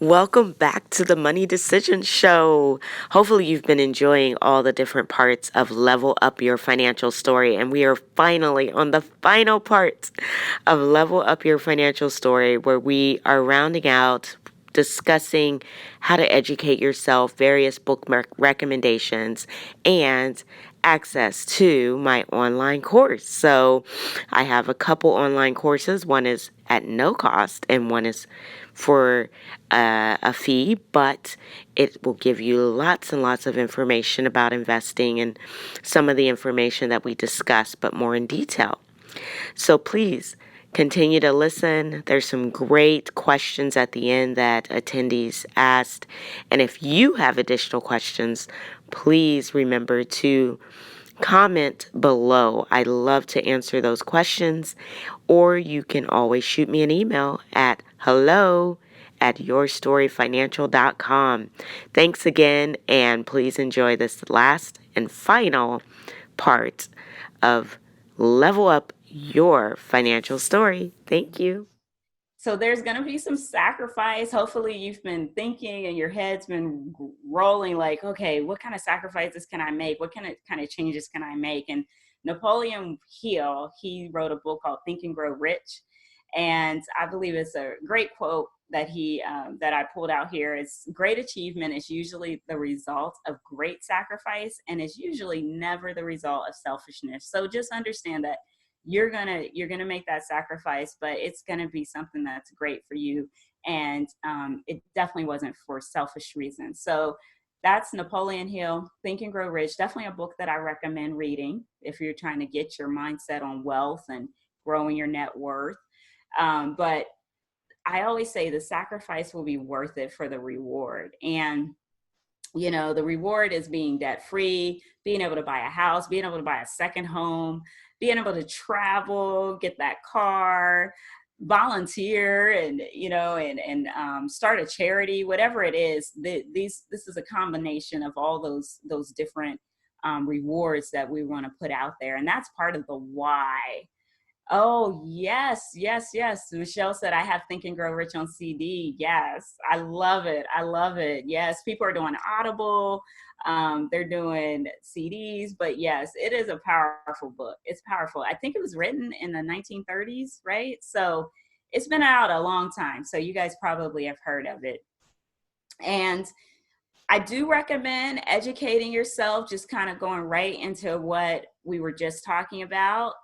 Welcome back to the Money Decision Show. Hopefully, you've been enjoying all the different parts of Level Up Your Financial Story. And we are finally on the final part of Level Up Your Financial Story, where we are rounding out discussing how to educate yourself, various book recommendations, and access to my online course. So I have a couple online courses. One is at no cost and one is for a fee, but it will give you lots and lots of information about investing and some of the information that we discuss, but more in detail. So please continue to listen. There's some great questions at the end that attendees asked. And if you have additional questions, please remember to comment below. I love to answer those questions. Or you can always shoot me an email at hello@yourstoryfinancial.com. Thanks again, and please enjoy this last and final part of Level Up Your Financial Story. Thank you. So there's going to be some sacrifice. Hopefully you've been thinking and your head's been rolling like, okay, what kind of sacrifices can I make? What kind of changes can I make? And Napoleon Hill, he wrote a book called Think and Grow Rich. And I believe it's a great quote that that I pulled out here is great achievement is usually the result of great sacrifice and is usually never the result of selfishness. So just understand that you're gonna make that sacrifice, but it's gonna be something that's great for you, and it definitely wasn't for selfish reasons. So that's Napoleon Hill, Think and Grow Rich. Definitely a book that I recommend reading if you're trying to get your mindset on wealth and growing your net worth. But I always say the sacrifice will be worth it for the reward. And the reward is being debt free, being able to buy a house, being able to buy a second home, being able to travel, get that car, volunteer, and start a charity, whatever it is. This is a combination of all those different rewards that we want to put out there, and that's part of the why. Oh, yes, yes, yes. Michelle said, I have Think and Grow Rich on CD. Yes, I love it. I love it. Yes, people are doing Audible. They're doing CDs. But yes, it is a powerful book. It's powerful. I think it was written in the 1930s, right? So it's been out a long time. So you guys probably have heard of it. And I do recommend educating yourself, just kind of going right into what we were just talking about.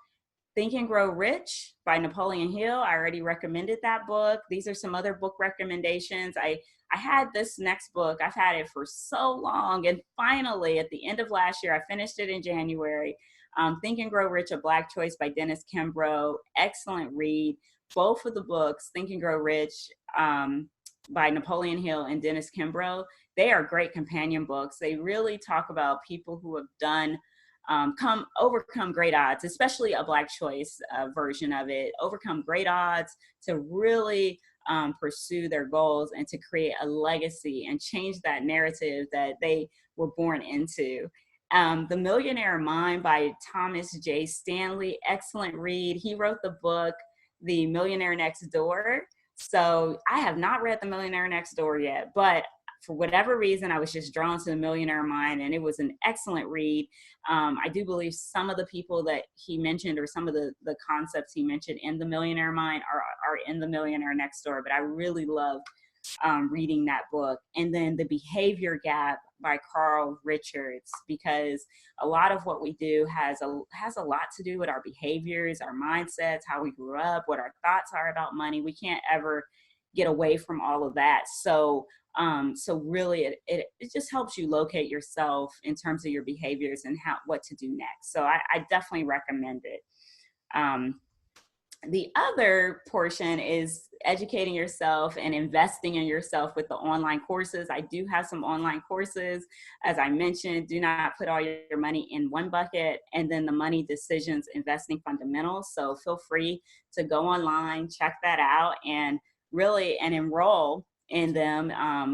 Think and Grow Rich by Napoleon Hill. I already recommended that book. These are some other book recommendations. I had this next book. I've had it for so long. And finally, at the end of last year, I finished it in January. Think and Grow Rich, A Black Choice by Dennis Kimbrough. Excellent read. Both of the books, Think and Grow Rich by Napoleon Hill and Dennis Kimbrough, they are great companion books. They really talk about people who have done overcome great odds, especially A Black Choice version of it, overcome great odds to really pursue their goals and to create a legacy and change that narrative that they were born into. The Millionaire Mind by Thomas J. Stanley, excellent read. He wrote the book, The Millionaire Next Door. So I have not read The Millionaire Next Door yet, but for whatever reason, I was just drawn to The Millionaire Mind, and it was an excellent read. I do believe some of the people that he mentioned, or some of the concepts he mentioned in The Millionaire Mind are in The Millionaire Next Door, but I really loved reading that book. And then The Behavior Gap by Carl Richards, because a lot of what we do has a lot to do with our behaviors, our mindsets, how we grew up, what our thoughts are about money. We can't ever get away from all of that. So really it just helps you locate yourself in terms of your behaviors and what to do next. So I definitely recommend it. The other portion is educating yourself and investing in yourself with the online courses. I do have some online courses. As I mentioned, do not put all your money in one bucket. And then the Money Decisions Investing Fundamentals. So feel free to go online, check that out, and enroll in them.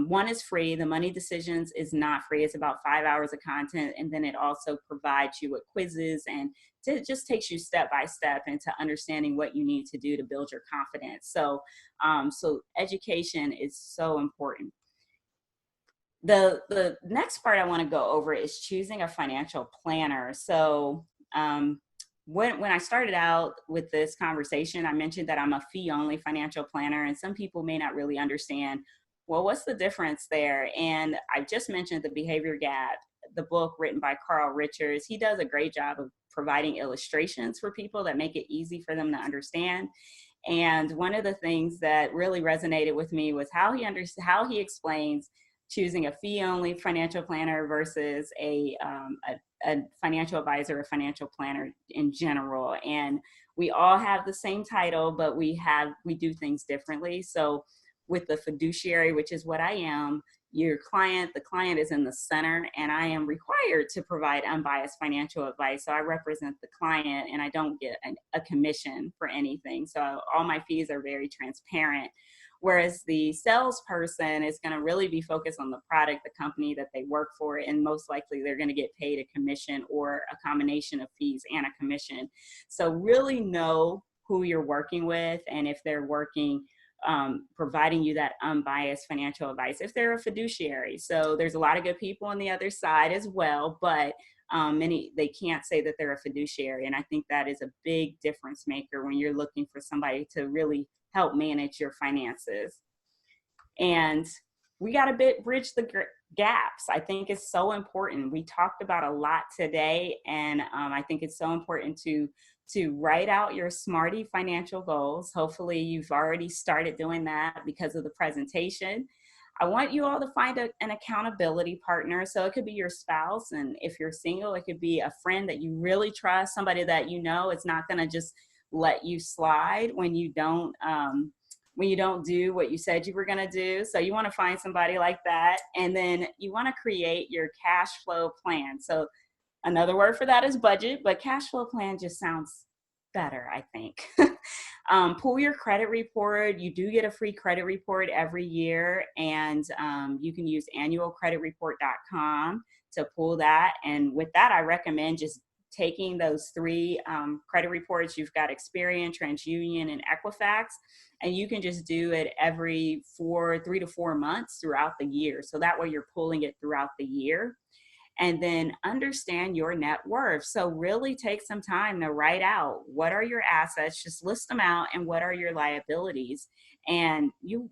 One is free. The Money Decisions is not free. It's about 5 hours of content. And then it also provides you with quizzes, and it just takes you step by step into understanding what you need to do to build your confidence. So education is so important. The next part I want to go over is choosing a financial planner. So when I started out with this conversation, I mentioned that I'm a fee-only financial planner, and some people may not really understand, well, what's the difference there? And I just mentioned The Behavior Gap, the book written by Carl Richards. He does a great job of providing illustrations for people that make it easy for them to understand. And one of the things that really resonated with me was how he explains choosing a fee-only financial planner versus a financial advisor or financial planner in general. And we all have the same title, but we do things differently. So with the fiduciary, which is what I am, the client is in the center, and I am required to provide unbiased financial advice. So I represent the client, and I don't get a commission for anything. So all my fees are very transparent. Whereas the salesperson is going to really be focused on the product, the company that they work for, and most likely they're going to get paid a commission or a combination of fees and a commission. So really know who you're working with, and if they're providing you that unbiased financial advice, if they're a fiduciary. So there's a lot of good people on the other side as well, but many, they can't say that they're a fiduciary. And I think that is a big difference maker when you're looking for somebody to really help manage your finances. And we got to bridge the gaps. I think it's so important. We talked about a lot today, and I think it's so important to write out your Smarty financial goals. Hopefully you've already started doing that because of the presentation. I want you all to find an accountability partner. So it could be your spouse, and if you're single, it could be a friend that you really trust, somebody that you know is not going to just let you slide when you don't do what you said you were going to do. So you want to find somebody like that. And then you want to create your cash flow plan. So another word for that is budget, but cash flow plan just sounds better, I think. Pull your credit report. You do get a free credit report every year, and you can use annualcreditreport.com to pull that. And with that, I recommend just taking those three credit reports. You've got Experian, TransUnion, and Equifax, and you can just do it every 3 to 4 months throughout the year. So that way you're pulling it throughout the year. And then understand your net worth. So really take some time to write out, what are your assets, just list them out, and what are your liabilities. And you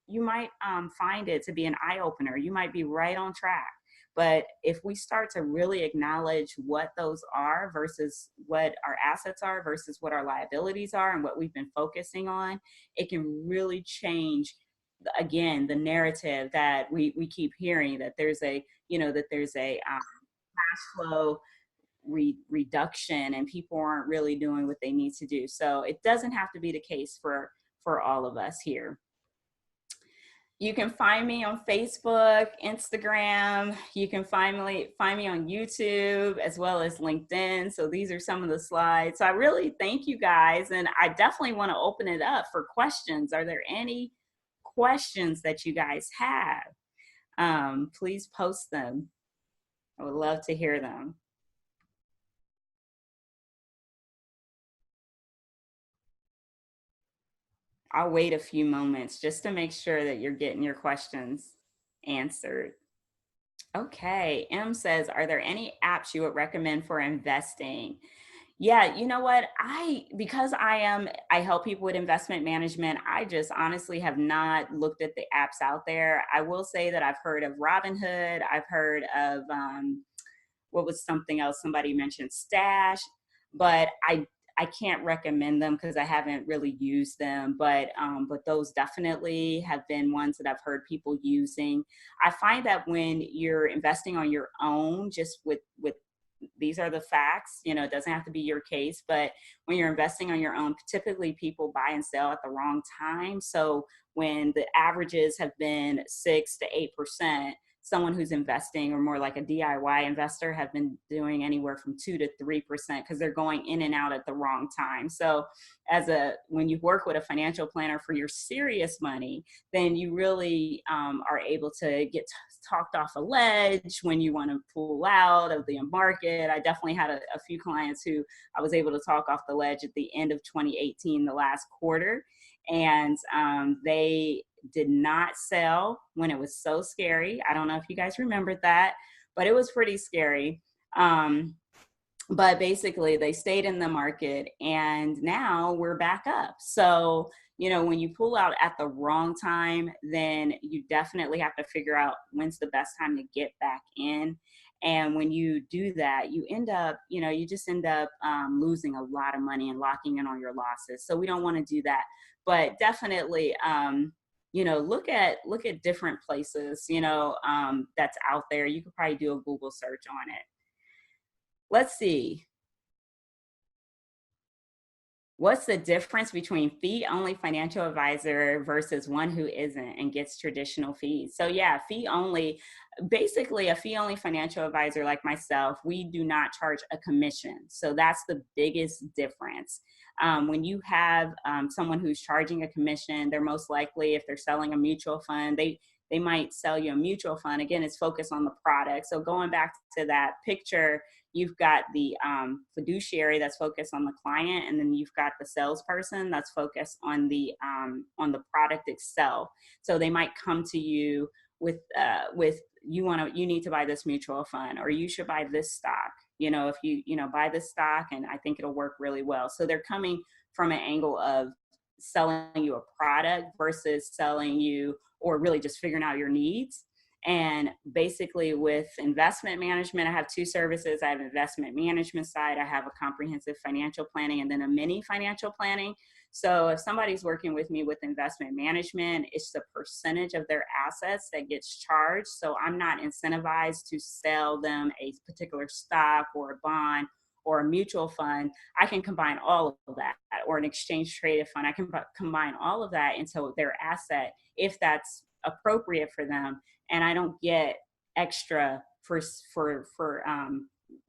might find it to be an eye-opener. You might be right on track. But if we start to really acknowledge what those are versus what our assets are versus what our liabilities are and what we've been focusing on, it can really change, again, the narrative that we keep hearing, that there's a cash flow reduction and people aren't really doing what they need to do. So it doesn't have to be the case for all of us here. You can find me on Facebook, Instagram. You can find me on YouTube as well as LinkedIn. So these are some of the slides. So I really thank you guys. And I definitely want to open it up for questions. Are there any questions that you guys have? Please post them. I would love to hear them. I'll wait a few moments just to make sure that you're getting your questions answered. Okay, M says, are there any apps you would recommend for investing? Yeah, you know what? Because I help people with investment management, I just honestly have not looked at the apps out there. I will say that I've heard of Robinhood. I've heard of, what was something else somebody mentioned, Stash, but I can't recommend them because I haven't really used them, but those definitely have been ones that I've heard people using. I find that when you're investing on your own, just with these are the facts, it doesn't have to be your case, but when you're investing on your own, typically people buy and sell at the wrong time. So when the averages have been 6 to 8%, someone who's investing or more like a DIY investor have been doing anywhere from 2 to 3% because they're going in and out at the wrong time. So when you work with a financial planner for your serious money, then you really are able to get talked off a ledge when you want to pull out of the market. I definitely had a few clients who I was able to talk off the ledge at the end of 2018, the last quarter. And they did not sell when it was so scary. I don't know if you guys remembered that, but it was pretty scary. But basically they stayed in the market and now we're back up. So, when you pull out at the wrong time, then you definitely have to figure out when's the best time to get back in. And when you do that, you end up, you just end up losing a lot of money and locking in on your losses. So we don't want to do that. But definitely, look at different places, that's out there. You could probably do a Google search on it. Let's see. What's the difference between fee-only financial advisor versus one who isn't and gets traditional fees? So yeah, basically a fee-only financial advisor like myself, we do not charge a commission. So that's the biggest difference. When you have someone who's charging a commission, they're most likely, if they're selling a mutual fund, they might sell you a mutual fund. Again, it's focused on the product. So going back to that picture, you've got the fiduciary that's focused on the client, and then you've got the salesperson that's focused on the product itself. So they might come to you with you need to buy this mutual fund, or you should buy this stock. If you buy this stock, and I think it'll work really well. So they're coming from an angle of selling you a product versus selling you, or really just figuring out your needs. And basically with investment management, I have two services. I have investment management side, I have a comprehensive financial planning, and then a mini financial planning. So if somebody's working with me with investment management, it's the percentage of their assets that gets charged. So I'm not incentivized to sell them a particular stock or a bond or a mutual fund. I can combine all of that, or an exchange traded fund. I can combine all of that into their asset if that's appropriate for them. And I don't get extra for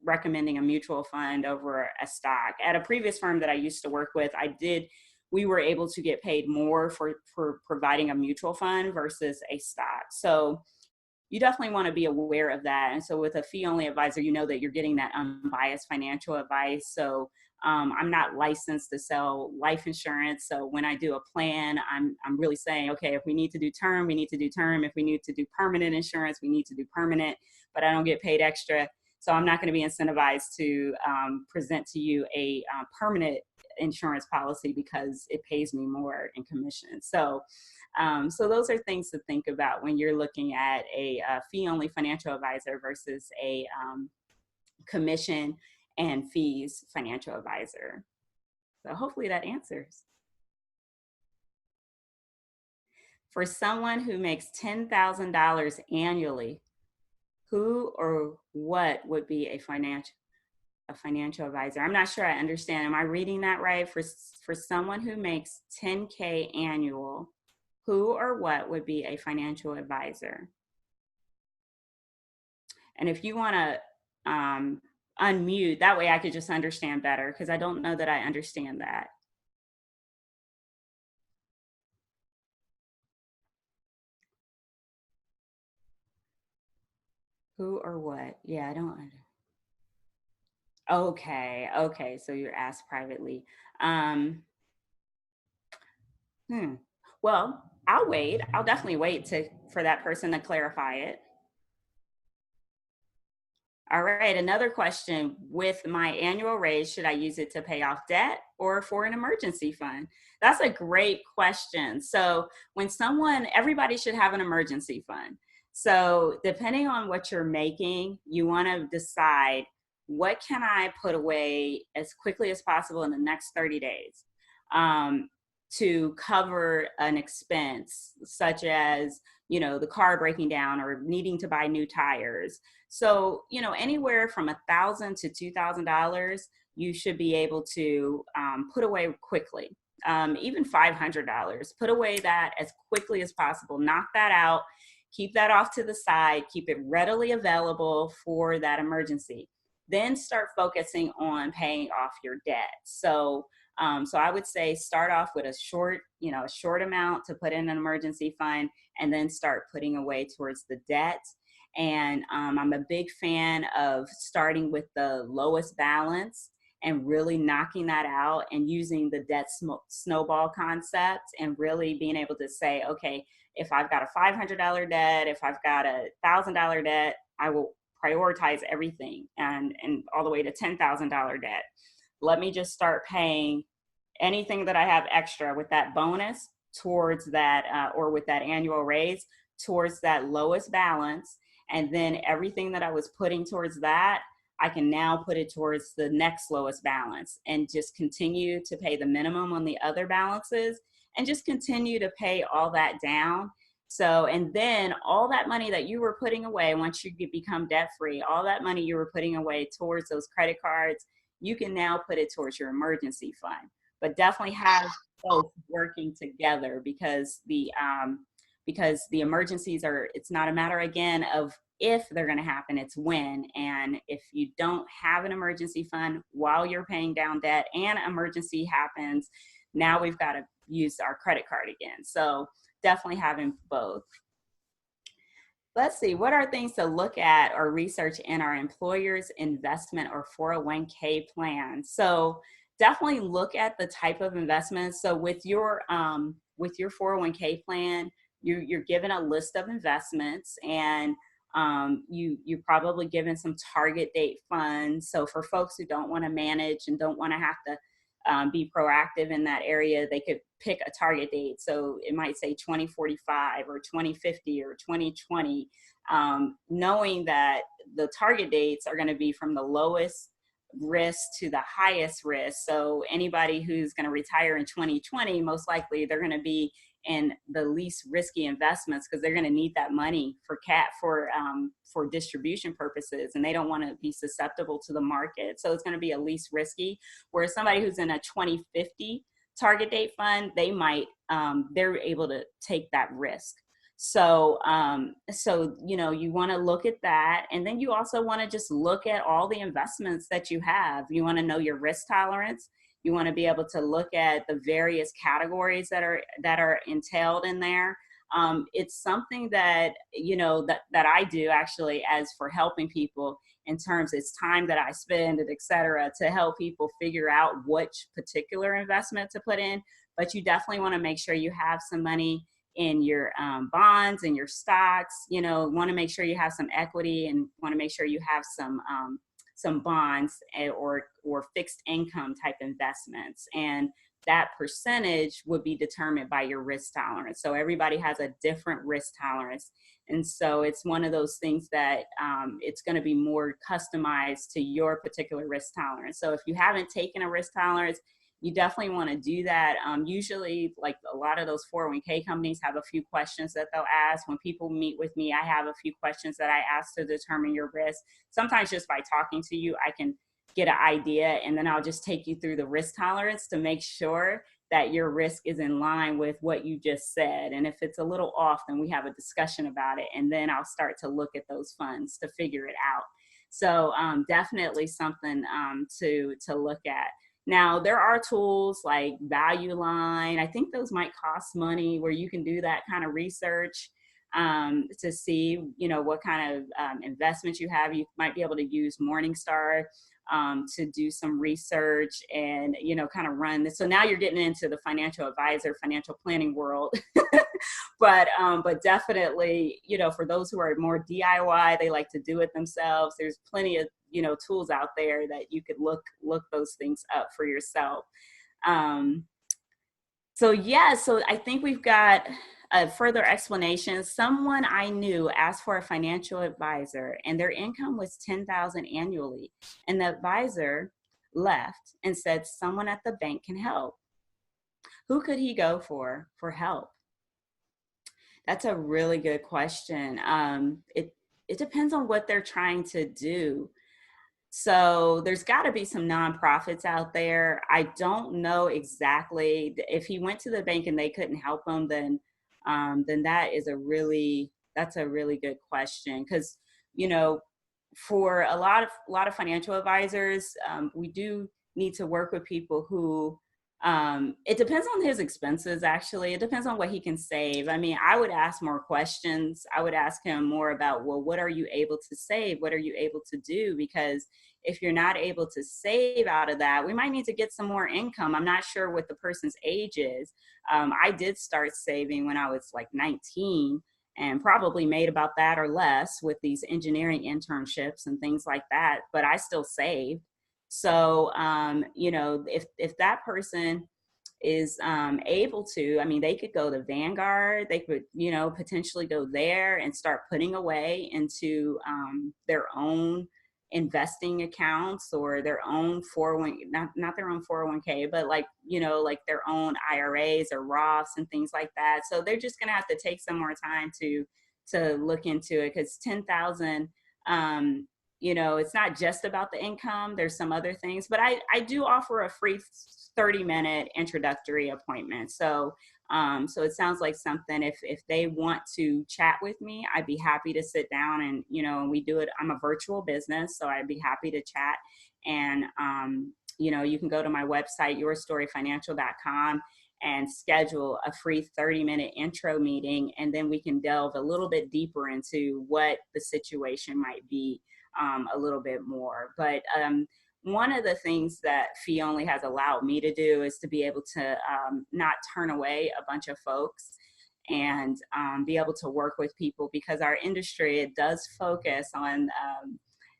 recommending a mutual fund over a stock. At a previous firm that I used to work with, we were able to get paid more for providing a mutual fund versus a stock. So you definitely want to be aware of that. And so with a fee-only advisor, you know that you're getting that unbiased financial advice. So I'm not licensed to sell life insurance. So when I do a plan, I'm really saying, okay, if we need to do term, we need to do term. If we need to do permanent insurance, we need to do permanent, but I don't get paid extra. So I'm not going to be incentivized to present to you a permanent insurance policy because it pays me more in commission. So those are things to think about when you're looking at a fee-only financial advisor versus a commission and fees financial advisor. So hopefully that answers. For someone who makes $10,000 annually, who or what would be a financial advisor? I'm not sure I understand. Am I reading that right? For someone who makes 10K annual, who or what would be a financial advisor? And if you want to unmute, that way I could just understand better, because I don't know that I understand that. Who or what? Yeah, I don't. Okay. So you're asked privately. Well, I'll wait. I'll definitely wait for that person to clarify it. All right, another question. With my annual raise, should I use it to pay off debt or for an emergency fund? That's a great question. So everybody should have an emergency fund. So depending on what you're making, you want to decide, what can I put away as quickly as possible in the next 30 days to cover an expense such as, the car breaking down or needing to buy new tires. So, anywhere from $1,000 to $2,000, you should be able to put away quickly. Even $500, put away that as quickly as possible. Knock that out. Keep that off to the side, keep it readily available for that emergency. Then start focusing on paying off your debt. So I would say start off with a short amount to put in an emergency fund, and then start putting away towards the debt. And I'm a big fan of starting with the lowest balance and really knocking that out and using the debt snowball concept, and really being able to say, okay, if I've got a $500 debt, if I've got a $1,000 debt, I will prioritize everything, and all the way to $10,000 debt. Let me just start paying anything that I have extra with that bonus towards that, or with that annual raise towards that lowest balance. And then everything that I was putting towards that, I can now put it towards the next lowest balance, and just continue to pay the minimum on the other balances, and just continue to pay all that down. So, and then all that money that you were putting away, once you become debt free, all that money you were putting away towards those credit cards, you can now put it towards your emergency fund. But definitely have both working together, because the emergencies are, it's not a matter again of if they're going to happen, it's when. And if you don't have an emergency fund while you're paying down debt and emergency happens, now we've got to use our credit card again. So definitely having both. Let's see, what are things to look at or research in our employer's investment or 401k plan? So definitely look at the type of investments. So with your 401k plan, you're given a list of investments, and you're probably given some target date funds. So for folks who don't want to manage and don't want to have to be proactive in that area, they could pick a target date. So it might say 2045 or 2050 or 2020, knowing that the target dates are going to be from the lowest risk to the highest risk. So anybody who's going to retire in 2020, most likely they're going to be in the least risky investments, because they're going to need that money for distribution purposes, and they don't want to be susceptible to the market. So it's going to be at least risky. Whereas somebody who's in a 2050 target date fund, they're able to take that risk. So you want to look at that, and then you also want to just look at all the investments that you have. You want to know your risk tolerance. You want to be able to look at the various categories that are entailed in there. It's something that that I do actually, as for helping people in terms, it's time that I spend, and et cetera, to help people figure out which particular investment to put in. But you definitely want to make sure you have some money in your bonds and your stocks. Want to make sure you have some equity, and want to make sure you have some bonds or fixed income type investments. And that percentage would be determined by your risk tolerance. So everybody has a different risk tolerance. And so it's one of those things that it's going to be more customized to your particular risk tolerance. So if you haven't taken a risk tolerance, you definitely want to do that. Usually, like a lot of those 401k companies have a few questions that they'll ask. When people meet with me, I have a few questions that I ask to determine your risk. Sometimes just by talking to you, I can get an idea, and then I'll just take you through the risk tolerance to make sure that your risk is in line with what you just said. And if it's a little off, then we have a discussion about it, and then I'll start to look at those funds to figure it out. So definitely something to look at. Now, there are tools like Value Line. I think those might cost money, where you can do that kind of research to see, what kind of investments you have. You might be able to use Morningstar to do some research and, kind of run this. So now you're getting into the financial advisor, financial planning world. but definitely, for those who are more DIY, they like to do it themselves. There's plenty of, tools out there that you could look those things up for yourself. So I think we've got a further explanation. Someone I knew asked for a financial advisor, and their income was $10,000 annually. And the advisor left and said someone at the bank can help. Who could he go for help? That's a really good question. It depends on what they're trying to do. So there's got to be some nonprofits out there. I don't know exactly. If he went to the bank and they couldn't help him, then that is a really That's a really good question, because, you know, for a lot of financial advisors, we do need to work with people who, it depends on his expenses. Actually, it depends on what he can save. I mean, I would ask more questions. I would ask him more about, well, what are you able to save? What are you able to do? Because if you're not able to save out of that, we might need to get some more income. I'm not sure what the person's age is. I did start saving when I was like 19, and probably made about that or less with these engineering internships and things like that, but I still saved. So, you know, if that person is able to, I mean, they could go to Vanguard, they could, you know, potentially go there and start putting away into their own investing accounts, or their own 401, not their own 401k, but like, you know, like their own IRAs or Roths and things like that. So they're just going to have to take some more time to look into it, because 10,000, you know, it's not just about the income. There's some other things, but I do offer a free 30-minute introductory appointment. So, so it sounds like something, if they want to chat with me, I'd be happy to sit down and, you know, we do it. I'm a virtual business, so I'd be happy to chat. And, you know, you can go to my website, yourstoryfinancial.com, and schedule a free 30-minute intro meeting. And then we can delve a little bit deeper into what the situation might be, a little bit more. But one of the things that Fee Only has allowed me to do is to be able to not turn away a bunch of folks, and be able to work with people, because our industry, it does focus on,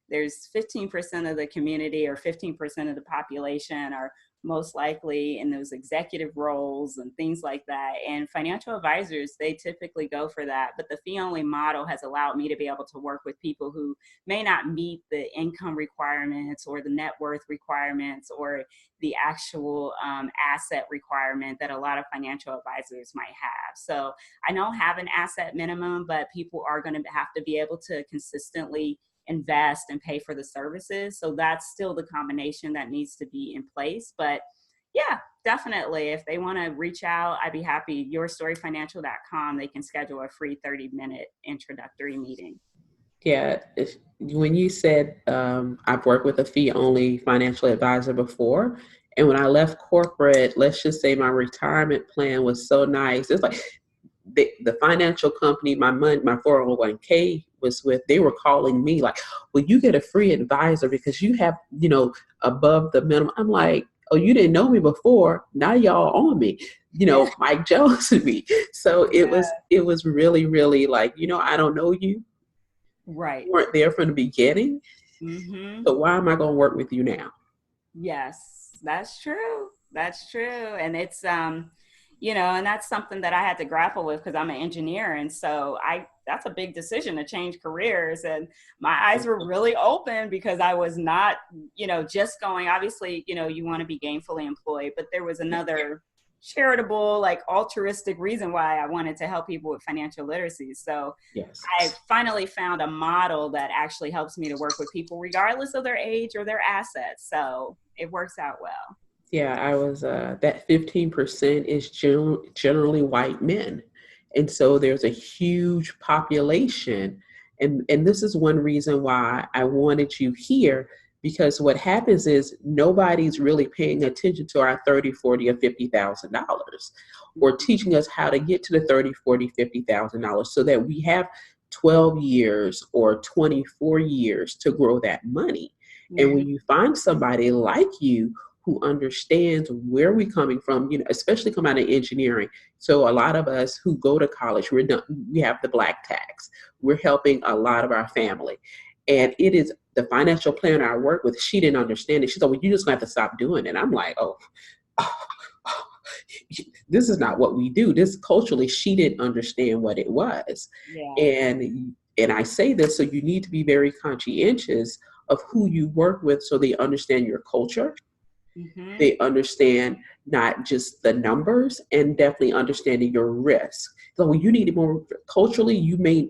there's 15% of the community, or 15% of the population are most likely in those executive roles and things like that. And financial advisors, they typically go for that. But the fee only model has allowed me to be able to work with people who may not meet the income requirements or the net worth requirements or the actual asset requirement that a lot of financial advisors might have. So I don't have an asset minimum, but people are going to have to be able to consistently invest and pay for the services. So that's still the combination that needs to be in place. But yeah, definitely. If they want to reach out, I'd be happy. Yourstoryfinancial.com, they can schedule a free 30-minute introductory meeting. Yeah, when you said I've worked with a fee-only financial advisor before, and when I left corporate, let's just say my retirement plan was so nice. It's like the financial company, my money, my 401k was with, they were calling me like, well, you get a free advisor because you have, above the minimum. I'm like, oh, you didn't know me before. Now y'all on me, Mike Jones and me. So it was really, really like, I don't know you. Right. You weren't there from the beginning. Mm-hmm. So why am I going to work with you now? Yes, that's true. That's true. And it's, and that's something that I had to grapple with because I'm an engineer. And so that's a big decision to change careers. And my eyes were really open because I was not, just going, obviously, you want to be gainfully employed, but there was another charitable, like altruistic reason why I wanted to help people with financial literacy. So yes. I finally found a model that actually helps me to work with people regardless of their age or their assets. So it works out well. Yeah, I was, that 15% is generally white men. And so there's a huge population. And this is one reason why I wanted you here, because what happens is nobody's really paying attention to our 30, 40, or $50,000, or teaching us how to get to the 30, 40, $50,000 so that we have 12 years or 24 years to grow that money. Mm-hmm. And when you find somebody like you who understands where we're coming from, especially come out of engineering. So a lot of us who go to college, we have the black tax. We're helping a lot of our family. And it is the financial planner I work with, she didn't understand it. She said, well, you're just going to have to stop doing it. I'm like, oh, this is not what we do. This culturally, she didn't understand what it was. Yeah. And I say this, so you need to be very conscientious of who you work with so they understand your culture. Mm-hmm. They understand not just the numbers, and definitely understanding your risk. So you need more culturally, the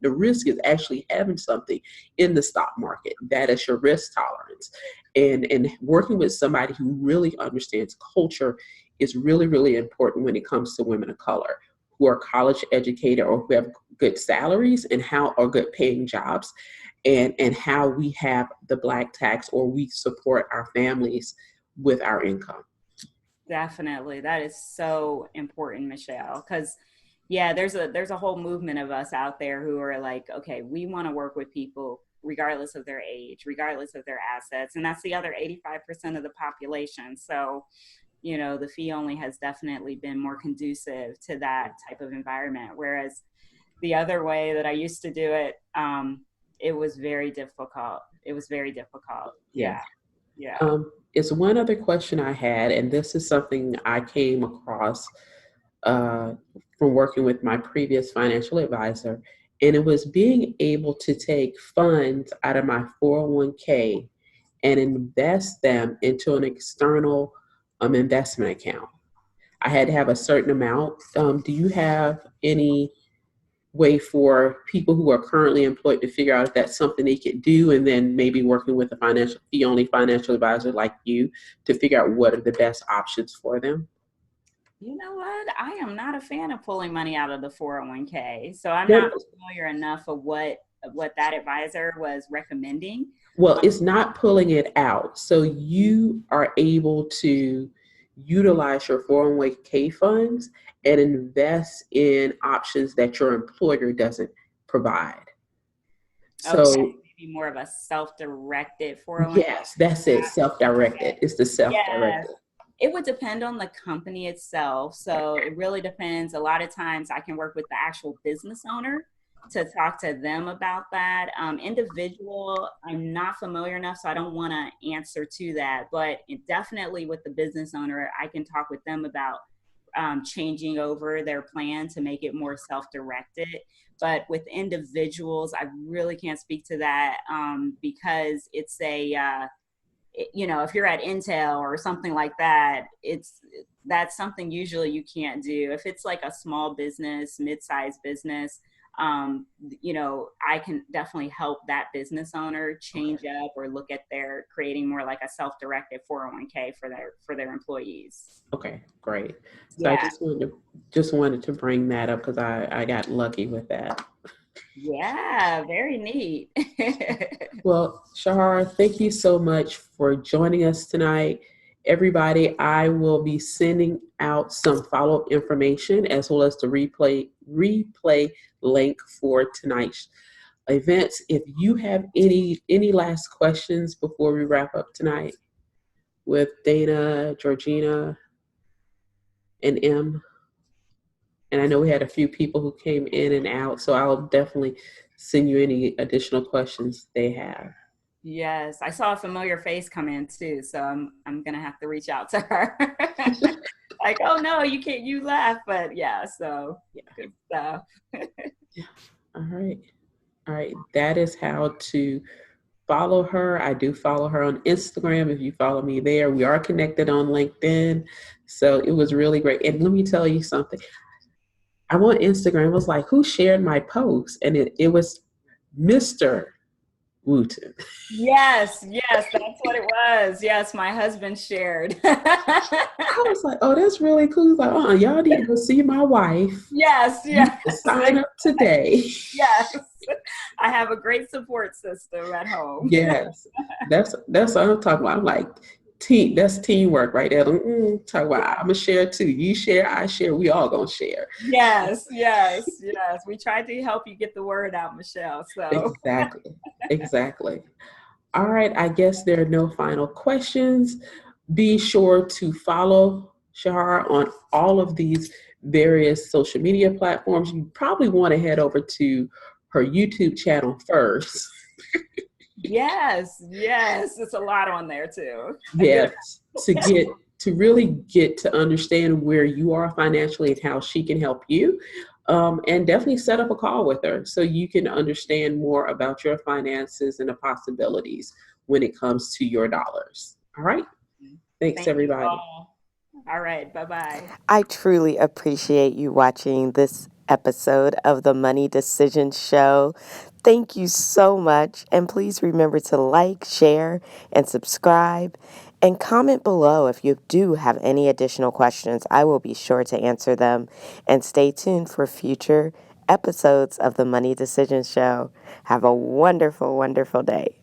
risk is actually having something in the stock market. That is your risk tolerance. And working with somebody who really understands culture is really, really important when it comes to women of color. who are college educated or who have good salaries and how are good paying jobs, and how we have the black tax, or we support our families with our income. Definitely. That is so important, Michelle, because yeah, there's a whole movement of us out there who are like, okay, we want to work with people regardless of their age, regardless of their assets, and that's the other 85% of the population. So, the fee only has definitely been more conducive to that type of environment. Whereas the other way that I used to do it, it was very difficult. It was very difficult. Yeah. Yeah. Yeah. It's one other question I had, and this is something I came across uh, from working with my previous financial advisor, and it was being able to take funds out of my 401k and invest them into an external investment account. I had to have a certain amount. Do you have any way for people who are currently employed to figure out if that's something they could do, and then maybe working with a fee only financial advisor like you to figure out what are the best options for them? You know what? I am not a fan of pulling money out of the 401k. So I'm No, not familiar enough of what that advisor was recommending. well, it's not pulling it out. So you are able to utilize your 401k funds and invest in options that your employer doesn't provide. Okay, So maybe more of a self-directed 401k. yes, that's it. Self-directed. It's the Yes. self-directed. It would depend on the company itself. So it really depends. A lot of times I can work with the actual business owner to talk to them about that. Individual, I'm not familiar enough, so I don't want to answer to that. But definitely with the business owner, I can talk with them about changing over their plan to make it more self-directed. But with individuals, I really can't speak to that because it's if you're at Intel or something like that, that's something usually you can't do. If it's like a small business, mid-sized business, I can definitely help that business owner change up or look at their creating more like a self-directed 401k for their employees. Okay, great. So I Yeah. just wanted to bring that up because I got lucky with that. Yeah, very neat. Well, Shahar, thank you so much for joining us tonight. Everybody, I will be sending out some follow-up information as well as the replay link for tonight's events. If you have any last questions before we wrap up tonight with Dana, Georgina, and M. And I know we had a few people who came in and out, so I'll definitely send you any additional questions they have. Yes, I saw a familiar face come in too, so I'm gonna have to reach out to her. Like, oh no, you can't, you laugh, but yeah, so Yeah. good stuff. All right. All right. That is how to follow her. I do follow her on Instagram. If you follow me there, we are connected on LinkedIn. So it was really great. And let me tell you something. I'm on Instagram. I was like, who shared my post? And it was Mr. Wooten. Yes, yes, that's what it was. Yes, my husband shared. I was like, oh, that's really cool. He's like, y'all need to go see my wife. Yes, You yes, can sign up today. yes. I have a great support system at home. Yes, that's what I'm talking about. I'm like, that's teamwork right there. Talk about I'm gonna share too. You share, I share. We all gonna share. Yes, yes, yes. We tried to help you get the word out, Michelle. So Exactly, exactly. All right. I guess there are no final questions. Be sure to follow Shahar on all of these various social media platforms. You probably want to head over to her YouTube channel first. yes, yes, it's a lot on there too. A good. Yes, to really get to understand where you are financially and how she can help you. And definitely set up a call with her so you can understand more about your finances and the possibilities when it comes to your dollars. All right. Thanks, Thank you everybody. all. All right, bye-bye. I truly appreciate you watching this episode of the Money Decision Show. Thank you so much. And please remember to like, share, and subscribe. And comment below if you do have any additional questions. I will be sure to answer them. And stay tuned for future episodes of the Money Decisions Show. Have a wonderful, wonderful day.